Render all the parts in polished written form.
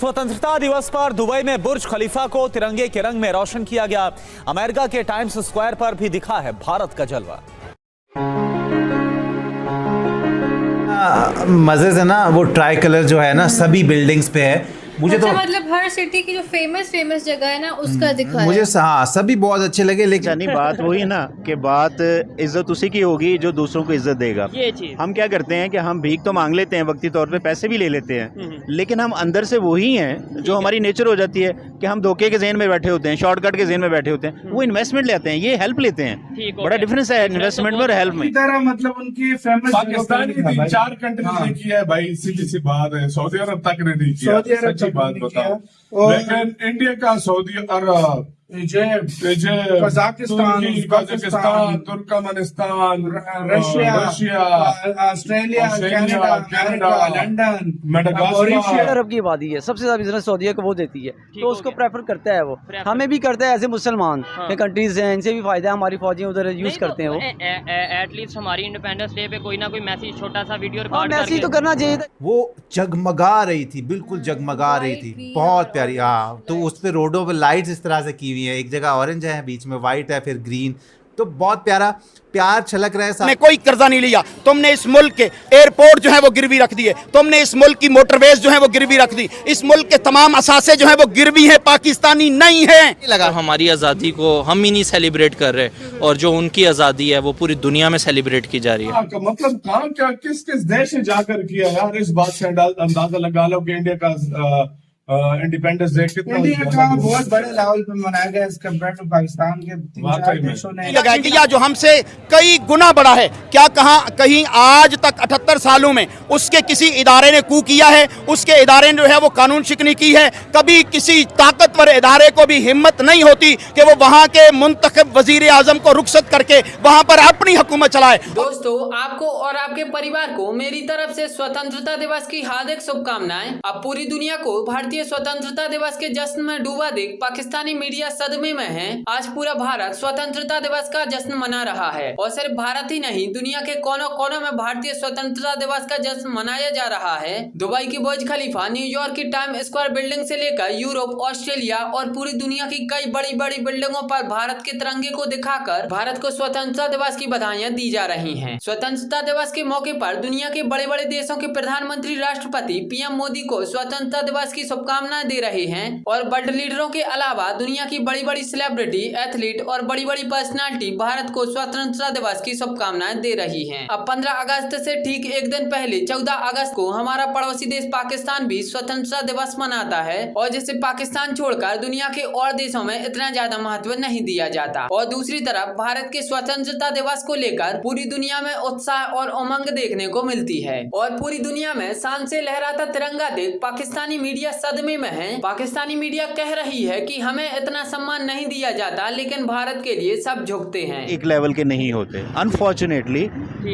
स्वतंत्रता दिवस पर दुबई में बुर्ज खलीफा को तिरंगे के रंग में रोशन किया गया। अमेरिका के टाइम्स स्क्वायर पर भी दिखा है भारत का जलवा। मजे से ना वो ट्राई कलर जो है ना सभी बिल्डिंग्स पे है। मुझे तो मतलब हर सिटी की जो फेमस जगह है ना उसका दिखाया। मुझे हाँ सभी बहुत अच्छे लगे, लेकिन नहीं बात वही ना कि बात इज्जत उसी की होगी जो दूसरों को इज्जत देगा। ये चीज हम क्या करते हैं कि हम भीख तो मांग लेते हैं, वक्ती तौर पे पैसे भी ले लेते हैं, लेकिन हम अंदर से वही हैं जो हमारी नेचर हो जाती है कि हम धोखे के ज़हन में बैठे होते हैं, शॉर्टकट के ज़हन में बैठे होते हैं। वो इन्वेस्टमेंट लेते हैं, ये हेल्प लेते हैं। बड़ा डिफरेंस है इन्वेस्टमेंट में और हेल्प में। मतलब उनकी फेमस पाकिस्तानी 4 कंट्री ने किया है भाई, सीधी सी बात है। सऊदी अरब तक ने नहीं किया, सच्ची बात बताओ। लेकिन इंडिया का Saudi Arab, Kazakhstan, Turkmenistan, Russia, Australia, Canada, London, Madagascar. Arab की आबादी है, सबसे ज्यादा बिजनेस सऊदी को वो देती है, तो उसको प्रेफर करता है वो। हमें भी करता है, ऐसे मुसलमान के कंट्रीज हैं, इनसे भी फायदा है। हमारी फौजी उधर यूज करते हैं वो। एटलीस्ट हमारी इंडिपेंडेंस डे पे कोई ना कोई मैसेज, छोटा सा वीडियो रिकॉर्ड मैसेज तो करना चाहिए था। वो जगमगा रही थी, बिल्कुल जगमगा रही थी, बहुत प्यारी। हाँ, तो उस पे रोडों पे लाइट्स इस तरह से की हुई है, एक जगह ऑरेंज है, बीच में वाइट है, फिर ग्रीन, तो बहुत प्यारा प्यार छलक रहा है। तुमने कोई कर्जा नहीं लिया, तुमने इस मुल्क के एयरपोर्ट जो है वो गिरवी रख दिए, तुमने इस मुल्क की मोटरवेज जो है वो गिरवी रख दी, इस मुल्क के तमाम असासे जो है वो गिरवी है, पाकिस्तानी नहीं है। लगा हमारी आज़ादी को हम ही नहीं सेलिब्रेट कर रहे, और जो उनकी आज़ादी है वो पूरी दुनिया में सेलिब्रेट की जा रही है। मतलब काम क्या किस किस देश ने जाकर किया यार, इस बात से अंदाजा लगा लो कि इंडिया का इंडिपेंडेंस डे कितना इंडिया का बहुत बड़े लेवल पे मनाया गया एज कम्पेयर टू पाकिस्तान के 3-4 देशों ने लगाया गया जो हमसे कई गुना बड़ा है। क्या कहीं आज तक 78 सालों में उसके किसी इदारे ने कू किया है? उसके इदारे ने जो है वो कानून शिकनी की है? कभी किसी ताकतवर इदारे को भी हिम्मत नहीं होती कि वो वहाँ के मुंतखब वजीर आजम को रुखसत करके वहाँ पर अपनी हुकूमत चलाए। दोस्तों, आपको और आपके परिवार को मेरी तरफ से स्वतंत्रता दिवस की हार्दिक शुभकामनाएं। अब पूरी दुनिया को भारतीय स्वतंत्रता दिवस के जश्न में डूबा देख पाकिस्तानी मीडिया सदमे में है। आज पूरा भारत स्वतंत्रता दिवस का जश्न मना रहा है, और सिर्फ भारत ही नहीं, दुनिया के कोनों कोनों में भारतीय स्वतंत्रता दिवस का जश्न मनाया जा रहा है। दुबई की बुर्ज खलीफा, न्यूयॉर्क की टाइम स्क्वायर बिल्डिंग से लेकर यूरोप, ऑस्ट्रेलिया और पूरी दुनिया की कई बड़ी बड़ी बिल्डिंगों पर भारत के तिरंगे को दिखाकर भारत को स्वतंत्रता दिवस की बधाइयां दी जा रही है। स्वतंत्रता दिवस के मौके पर दुनिया के बड़े बड़े देशों के प्रधानमंत्री, राष्ट्रपति, पीएम मोदी को स्वतंत्रता दिवस की शुभकामनाएं दे रहे हैं, और वर्ल्ड लीडरों के अलावा दुनिया की बड़ी बड़ी सेलिब्रिटी, एथलीट और बड़ी बड़ी पर्सनालिटी भारत को स्वतंत्रता दिवस की शुभकामनाएं दे रही हैं। अब 15 अगस्त से ठीक एक दिन पहले 14 अगस्त को हमारा पड़ोसी देश पाकिस्तान भी स्वतंत्रता दिवस मनाता है, और जिसे पाकिस्तान छोड़कर दुनिया के और देशों में इतना ज्यादा महत्व नहीं दिया जाता। और दूसरी तरफ भारत के स्वतंत्रता दिवस को लेकर पूरी दुनिया में उत्साह और उमंग देखने को मिलती है, और पूरी दुनिया में शान से लहराता तिरंगा देख पाकिस्तानी मीडिया सदमे में है। पाकिस्तानी मीडिया कह रही है कि हमें इतना सम्मान नहीं दिया जाता, लेकिन भारत के लिए सब झुकते हैं। एक लेवल के नहीं होते। अनफॉर्चुनेटली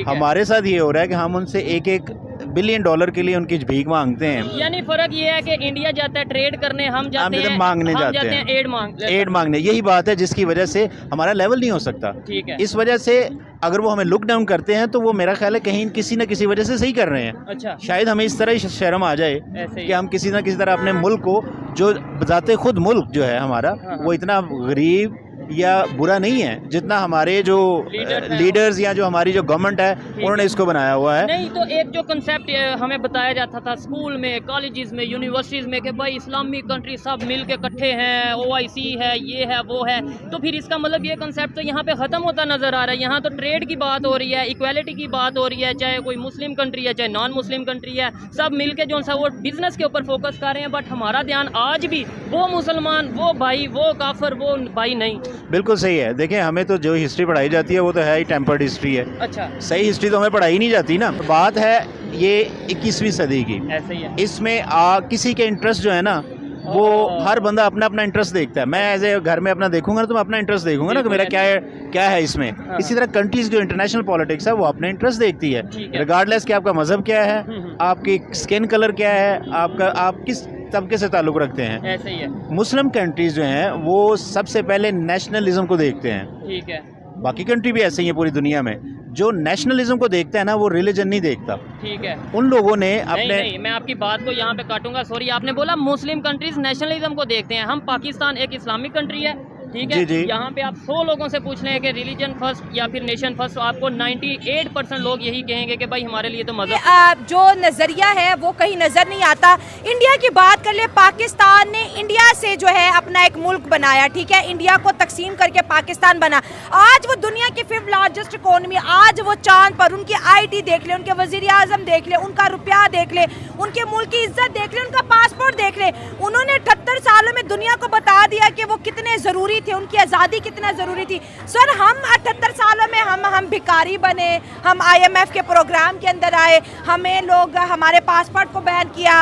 हमारे साथ ये हो रहा है कि हम उनसे $1 बिलियन के लिए उनकी भीख मांगते हैं। यानी फर्क ये है कि इंडिया जाता है ट्रेड करने, हम जाते हैं मांगने जाते हैं एड मांगने। यही बात है जिसकी वजह से हमारा लेवल नहीं हो सकता। ठीक है। इस वजह से अगर वो हमें लुक डाउन करते हैं तो वो मेरा ख्याल है कहीं किसी न किसी वजह से सही कर रहे हैं। अच्छा। शायद हमें इस तरह शर्म आ जाए कि हम किसी न किसी तरह अपने मुल्क को, जो बताते खुद मुल्क जो है हमारा, वो इतना गरीब या बुरा नहीं है जितना हमारे जो लीडर्स या जो हमारी जो गवर्नमेंट है उन्होंने इसको बनाया हुआ है। नहीं तो एक जो कंसेप्ट हमें बताया जाता था स्कूल में, कॉलेजेस में, यूनिवर्सिटीज में कि भाई इस्लामी कंट्री सब मिल के इकट्ठे हैं, OIC है, ये है, वो है, तो फिर इसका मतलब ये कंसेप्ट तो यहाँ पे ख़त्म होता नज़र आ रहा है। यहाँ तो ट्रेड की बात हो रही है, इक्वालिटी की बात हो रही है, चाहे कोई मुस्लिम कंट्री है चाहे नॉन मुस्लिम कंट्री है, सब मिल के जो सा वो बिजनेस के ऊपर फोकस कर रहे हैं। बट हमारा ध्यान आज भी वो मुसलमान, वो भाई, वो काफिर, वो भाई नहीं। बिल्कुल सही है। देखें, हमें तो जो हिस्ट्री पढ़ाई जाती है वो तो है ही टेम्पर्ड हिस्ट्री है। अच्छा। सही हिस्ट्री तो हमें पढ़ाई नहीं जाती ना। बात है ये 21वीं सदी की। ऐसे ही है। इसमें किसी के इंटरेस्ट जो है ना, वो हर बंदा अपना अपना इंटरेस्ट देखता है। मैं एज ए घर में अपना देखूंगा ना तो मैं अपना इंटरेस्ट देखूंगा ना कि मेरा क्या है इसमें। इसी तरह कंट्रीज जो इंटरनेशनल पॉलिटिक्स है वो अपने इंटरेस्ट देखती है, रिगार्डलेस कि आपका मजहब क्या है, आपकी स्किन कलर क्या है, आप किस तबके से ताल्लुक़ रखते हैं। ऐसे ही है। मुस्लिम कंट्रीज जो हैं वो सबसे पहले नेशनलिज्म को देखते हैं। ठीक है। बाकी कंट्री भी ऐसे ही है पूरी दुनिया में। जो नेशनलिज्म को देखता है ना, वो रिलीजन नहीं देखता। ठीक है, उन लोगों ने अपने नहीं, मैं आपकी बात को यहाँ पे काटूंगा, सॉरी। आपने बोला मुस्लिम कंट्रीज नेशनलिज्म को देखते हैं, हम पाकिस्तान एक इस्लामिक कंट्री है, ठीक है। यहाँ पे आप 100 लोगों से पूछ लें कि रिलीजन फर्स्ट या फिर नेशन फर्स्ट, तो आपको 98% लोग यही कहेंगे कि भाई हमारे लिए तो मजहब। जो नजरिया है वो कहीं नजर नहीं आता। इंडिया की बात कर ले, पाकिस्तान ने इंडिया से जो है अपना एक मुल्क बनाया, ठीक है, इंडिया को तकसीम करके पाकिस्तान बना। आज वो दुनिया की 5th लार्जेस्ट इकोनॉमी, आज वो चांद पर, उनकी IT देख ले, उनके वजीर आजम देख ले, उनका रुपया देख ले, उनके मुल्क की इज्जत देख ले, उनका पासपोर्ट देख ले। उन्होंने 78 सालों में दुनिया को बता दिया कि वो कितने जरूरी थे, उनकी आज़ादी कितना ज़रूरी थी। सर, हम 78 सालों में हम भिखारी बने, हम IMF के प्रोग्राम के अंदर आए, हमें लोग हमारे पासपोर्ट को बैन किया,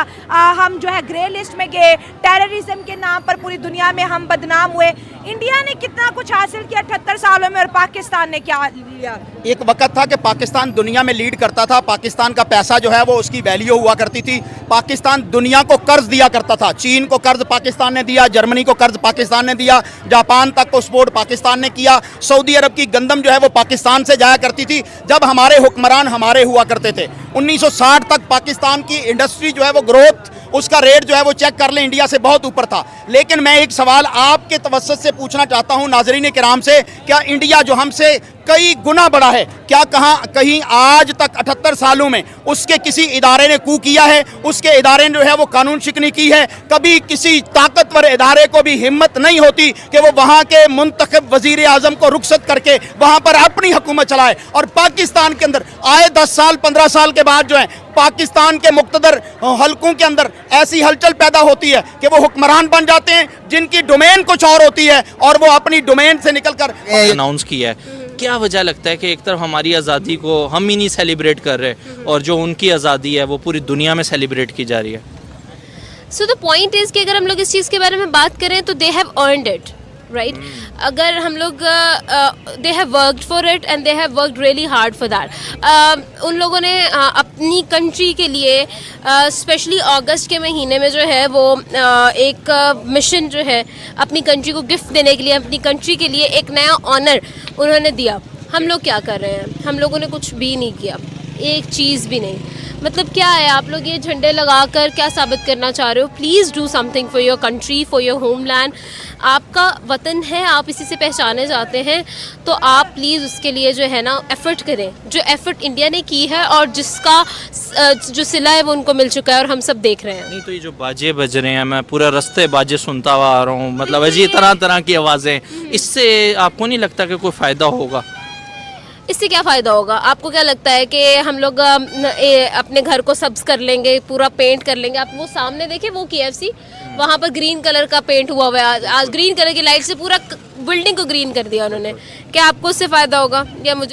हम जो है ग्रे लिस्ट में गए, टेररिज्म के नाम पर पूरी दुनिया में हम बदनाम हुए। इंडिया ने कितना कुछ हासिल किया 78 सालों में, और पाकिस्तान ने क्या लिया? एक वक्त था कि पाकिस्तान दुनिया में लीड करता था, पाकिस्तान का पैसा जो है वो उसकी वैल्यू हुआ करती थी, पाकिस्तान दुनिया को कर्ज दिया करता था, चीन को कर्ज पाकिस्तान ने दिया, जर्मनी को कर्ज पाकिस्तान ने दिया, जापान तक को सपोर्ट पाकिस्तान ने किया, सऊदी अरब की गंदम जो है वो पाकिस्तान से जाया करती थी जब हमारे हुक्मरान हमारे हुआ करते थे। 1960 तक पाकिस्तान की इंडस्ट्री जो है वो ग्रोथ, उसका रेट जो है वो चेक कर ले, इंडिया से बहुत ऊपर था। लेकिन मैं एक सवाल आपके तवज्जुह से पूछना चाहता हूं, नाज़रीन किराम से, क्या इंडिया जो हमसे कई गुना बड़ा है, क्या कहीं आज तक 78 सालों में उसके किसी इदारे ने कू किया है, उसके इदारे ने जो है वो कानून शिकनी की है? कभी किसी ताकतवर इदारे को भी हिम्मत नहीं होती कि वो वहाँ के मुंतखब वजीर आजम को रुखसत करके वहाँ पर अपनी हुकूमत चलाए। और पाकिस्तान के अंदर आए 10 साल 15 साल के बाद जो है पाकिस्तान के मुख्तदर हलकों के अंदर ऐसी हलचल पैदा होती है कि वो हुक्मरान बन जाते हैं जिनकी डोमेन कुछ और होती है, और वो अपनी डोमेन से निकलकर अनाउंस किया है। क्या वजह लगता है कि एक तरफ हमारी आज़ादी को हम ही नहीं सेलिब्रेट कर रहे, और जो उनकी आज़ादी है वो पूरी दुनिया में सेलिब्रेट की जा रही है? सो द पॉइंट इज़ कि अगर हम लोग इस चीज़ के बारे में बात करें तो they have earned it, right? अगर हम लोग they have worked for it and they have worked really hard for that. उन लोगों ने अपनी कंट्री के लिए स्पेशली अगस्त के महीने में जो है वो एक मिशन जो है अपनी कंट्री को गिफ्ट देने के लिए, अपनी कंट्री के लिए एक नया ऑनर उन्होंने दिया। हम लोग क्या कर रहे हैं? हम लोगों ने कुछ भी नहीं किया, एक चीज़ भी नहीं। मतलब क्या है, आप लोग ये झंडे लगाकर क्या साबित करना चाह रहे हो? Please do something for your country, for your homeland. आपका वतन है, आप इसी से पहचाने जाते हैं, तो आप प्लीज़ उसके लिए जो है ना एफ़र्ट करें, जो एफ़र्ट इंडिया ने की है और जिसका जो सिला है वो उनको मिल चुका है और हम सब देख रहे हैं। नहीं तो ये जो बाजे बज रहे हैं, मैं पूरा रास्ते बाजे सुनता हुआ आ रहा हूँ, मतलब अजीब तरह तरह की आवाज़ें, इससे आपको नहीं लगता कि कोई फ़ायदा होगा? इससे क्या फ़ायदा होगा? आपको क्या लगता है कि हम लोग अपने घर को सब्ज़ कर लेंगे, पूरा पेंट कर लेंगे? आप वो सामने देखें, वो KFC, वहाँ पर ग्रीन कलर का पेंट हुआ हुआ है, आज ग्रीन कलर की लाइट से पूरा बिल्डिंग को ग्रीन कर दिया उन्होंने। क्या आपको उससे फ़ायदा होगा? या मुझे